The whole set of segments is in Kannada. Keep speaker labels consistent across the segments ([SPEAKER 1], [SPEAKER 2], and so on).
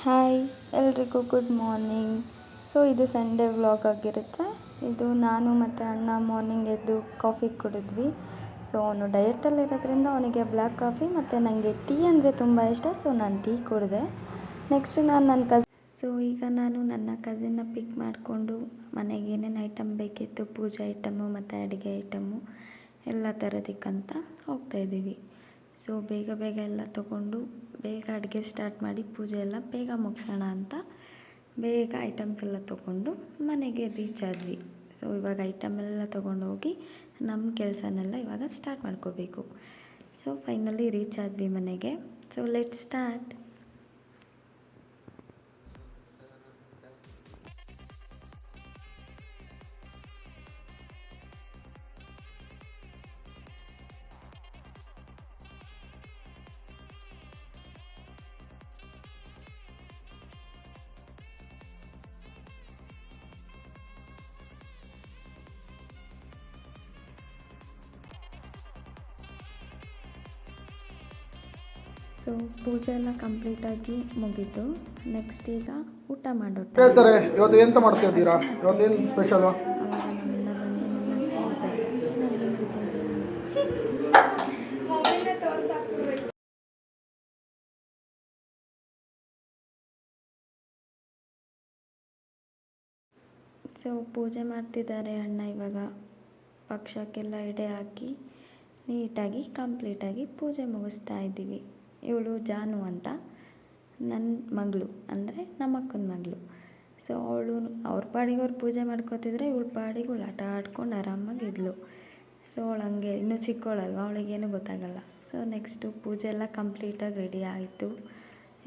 [SPEAKER 1] ಹಾಯ್ ಎಲ್ರಿಗೂ ಗುಡ್ ಮಾರ್ನಿಂಗ್. ಸೊ ಇದು ಸಂಡೇ ವ್ಲಾಗ್ ಆಗಿರುತ್ತೆ. ಇದು ನಾನು ಮತ್ತು ಅಣ್ಣ ಮಾರ್ನಿಂಗ್ ಎದ್ದು ಕಾಫಿ ಕುಡಿದ್ವಿ. ಸೊ ಅವನು ಡಯಟಲ್ಲಿರೋದ್ರಿಂದ ಅವನಿಗೆ ಬ್ಲ್ಯಾಕ್ ಕಾಫಿ ಮತ್ತು ನನಗೆ ಟೀ ಅಂದರೆ ತುಂಬ ಇಷ್ಟ. ಸೊ ನಾನು ಟೀ ಕುಡಿದೆ. ನೆಕ್ಸ್ಟ್ ಈಗ ನಾನು ನನ್ನ ಕಸಿನ್ನ ಪಿಕ್ ಮಾಡಿಕೊಂಡು ಮನೆಗೆ ಏನೇನು ಐಟಮ್ ಬೇಕಿತ್ತು, ಪೂಜೆ ಐಟಮು ಮತ್ತು ಅಡುಗೆ ಐಟಮು ಎಲ್ಲ ತರೋದಕ್ಕಂತ ಹೋಗ್ತಾಯಿದ್ದೀವಿ. ಸೊ ಬೇಗ ಬೇಗ ಎಲ್ಲ ತೊಗೊಂಡು ಬೇಗ ಅಡುಗೆ ಸ್ಟಾರ್ಟ್ ಮಾಡಿ ಪೂಜೆ ಎಲ್ಲ ಬೇಗ ಮುಗಿಸೋಣ ಅಂತ ಬೇಗ ಐಟಮ್ಸ್ ಎಲ್ಲ ತೊಗೊಂಡು ಮನೆಗೆ ರೀಚ್ ಆದ್ವಿ. ಸೊ ಇವಾಗ ಐಟಮ್ ಎಲ್ಲ ತೊಗೊಂಡು ಹೋಗಿ ನಮ್ಮ ಕೆಲಸನೆಲ್ಲ ಇವಾಗ ಸ್ಟಾರ್ಟ್ ಮಾಡ್ಕೋಬೇಕು. ಸೊ ಫೈನಲಿ ರೀಚ್ ಆದ್ವಿ ಮನೆಗೆ. So let start. ಸೊ ಪೂಜೆ ಎಲ್ಲ ಕಂಪ್ಲೀಟಾಗಿ ಮುಗೀತು. ನೆಕ್ಸ್ಟ್ ಈಗ ಊಟ ಮಾಡೋ
[SPEAKER 2] ಹೇಳ್ತಾರೆ. ಇವತ್ತು ಎಂತ ಮಾಡ್ತಾ ಇದ್ದೀರಾ? ಇವತ್ತೇನು ಸ್ಪೆಷಲು?
[SPEAKER 1] ಸೊ ಪೂಜೆ ಮಾಡ್ತಿದ್ದಾರೆ ಅಣ್ಣ. ಇವಾಗ ಪಕ್ಷಕ್ಕೆಲ್ಲ ಎಡೆ ಹಾಕಿ ನೀಟಾಗಿ ಕಂಪ್ಲೀಟಾಗಿ ಪೂಜೆ ಮುಗಿಸ್ತಾ ಇದ್ದೀವಿ. ಇವಳು ಜಾನು ಅಂತ ನನ್ನ ಮಗಳು, ಅಂದರೆ ನಮ್ಮಕ್ಕನ ಮಗಳು. ಸೊ ಅವಳು ಅವ್ರ ಪಾಡಿಗೆ ಅವ್ರು ಪೂಜೆ ಮಾಡ್ಕೋತಿದ್ರೆ ಇವಳ ಪಾಡಿಗೆ ಇವಳು ಆಟ ಆಡ್ಕೊಂಡು ಆರಾಮಾಗಿದ್ಲು. ಸೊ ಅವಳು ಹಂಗೆ ಇನ್ನೂ ಚಿಕ್ಕವಳಲ್ವ, ಅವಳಿಗೇನು ಗೊತ್ತಾಗಲ್ಲ. ಸೊ ನೆಕ್ಸ್ಟು ಪೂಜೆ ಎಲ್ಲ ಕಂಪ್ಲೀಟಾಗಿ ರೆಡಿ ಆಯಿತು.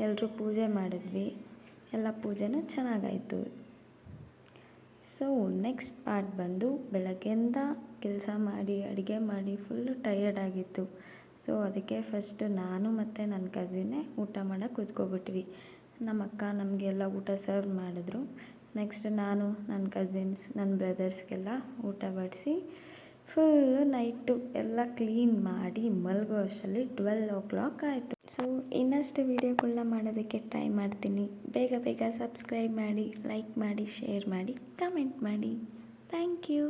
[SPEAKER 1] ಎಲ್ಲರೂ ಪೂಜೆ ಮಾಡಿದ್ವಿ. ಎಲ್ಲ ಪೂಜೆನೂ ಚೆನ್ನಾಗಾಯಿತು. ಸೊ ನೆಕ್ಸ್ಟ್ ಪಾರ್ಟ್ ಬಂದು ಬೆಳಗ್ಗೆಯಿಂದ ಕೆಲಸ ಮಾಡಿ ಅಡುಗೆ ಮಾಡಿ ಫುಲ್ಲು ಟಯರ್ಡ್ ಆಗಿತ್ತು. ಸೊ ಅದಕ್ಕೆ ಫಸ್ಟು ನಾನು ಮತ್ತು ನನ್ನ ಕಸಿನ್ನೇ ಊಟ ಮಾಡೋಕ್ಕೆ ಕೂತ್ಕೊಬಿಟ್ವಿ. ನಮ್ಮ ಅಕ್ಕ ನಮಗೆಲ್ಲ ಊಟ ಸರ್ವ್ ಮಾಡಿದ್ರು. ನೆಕ್ಸ್ಟ್ ನಾನು ನನ್ನ ಕಸಿನ್ಸ್ ನನ್ನ ಬ್ರದರ್ಸ್ಗೆಲ್ಲ ಊಟ ಬಡಿಸಿ ಫುಲ್ಲು ನೈಟು ಎಲ್ಲ ಕ್ಲೀನ್ ಮಾಡಿ ಮಲಗೋ ಅಷ್ಟರಲ್ಲಿ 12 ಆಯಿತು. ಸೊ ಇನ್ನಷ್ಟು ವೀಡಿಯೋಗಳನ್ನ ಮಾಡೋದಕ್ಕೆ ಟ್ರೈ ಮಾಡ್ತೀನಿ. ಬೇಗ ಬೇಗ ಸಬ್ಸ್ಕ್ರೈಬ್ ಮಾಡಿ, ಲೈಕ್ ಮಾಡಿ, ಶೇರ್ ಮಾಡಿ, ಕಮೆಂಟ್ ಮಾಡಿ. Thank you.